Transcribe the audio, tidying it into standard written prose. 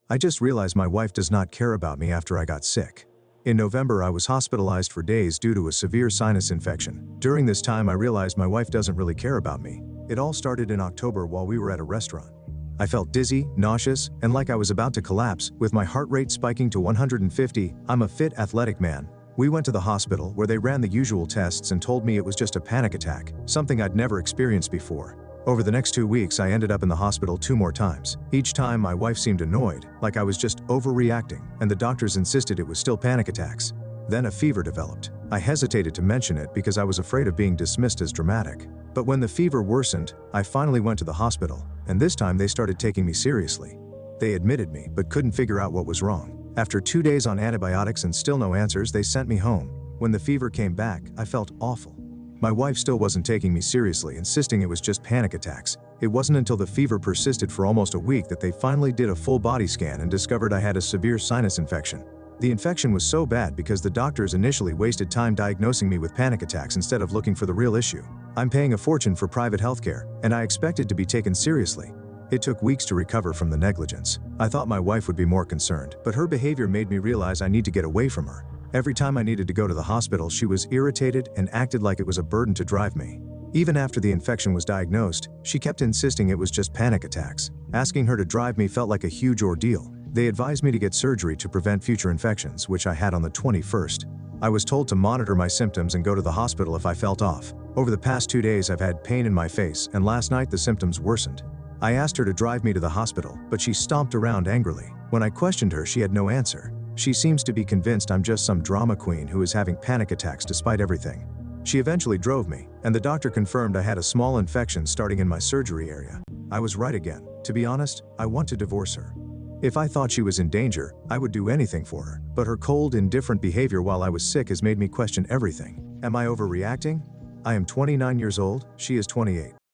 I just realized my wife does not care about me after I got sick. In November, I was hospitalized for days due to a severe sinus infection. During this time, I realized my wife doesn't really care about me. It all started in October while we were at a restaurant. I felt dizzy, nauseous, and like I was about to collapse, with my heart rate spiking to 150. I'm a fit, athletic man. We went to the hospital where they ran the usual tests and told me it was just a panic attack, something I'd never experienced before. Over the next 2 weeks, I ended up in the hospital 2 more times. Each time, my wife seemed annoyed, like I was just overreacting, and the doctors insisted it was still panic attacks. Then a fever developed. I hesitated to mention it because I was afraid of being dismissed as dramatic. But when the fever worsened, I finally went to the hospital, and this time they started taking me seriously. They admitted me, but couldn't figure out what was wrong. After 2 days on antibiotics and still no answers, they sent me home. When the fever came back, I felt awful. My wife still wasn't taking me seriously, insisting it was just panic attacks. It wasn't until the fever persisted for almost a week that they finally did a full body scan and discovered I had a severe sinus infection. The infection was so bad because the doctors initially wasted time diagnosing me with panic attacks instead of looking for the real issue. I'm paying a fortune for private healthcare, and I expected to be taken seriously. It took weeks to recover from the negligence. I thought my wife would be more concerned, but her behavior made me realize I need to get away from her. Every time I needed to go to the hospital, she was irritated and acted like it was a burden to drive me. Even after the infection was diagnosed, she kept insisting it was just panic attacks. Asking her to drive me felt like a huge ordeal. They advised me to get surgery to prevent future infections, which I had on the 21st. I was told to monitor my symptoms and go to the hospital if I felt off. Over the past 2 days, I've had pain in my face, and last night the symptoms worsened. I asked her to drive me to the hospital, but she stomped around angrily. When I questioned her, she had no answer. She seems to be convinced I'm just some drama queen who is having panic attacks despite everything. She eventually drove me, and the doctor confirmed I had a small infection starting in my surgery area. I was right again. To be honest, I want to divorce her. If I thought she was in danger, I would do anything for her, but her cold, indifferent behavior while I was sick has made me question everything. Am I overreacting? I am 29 years old, she is 28.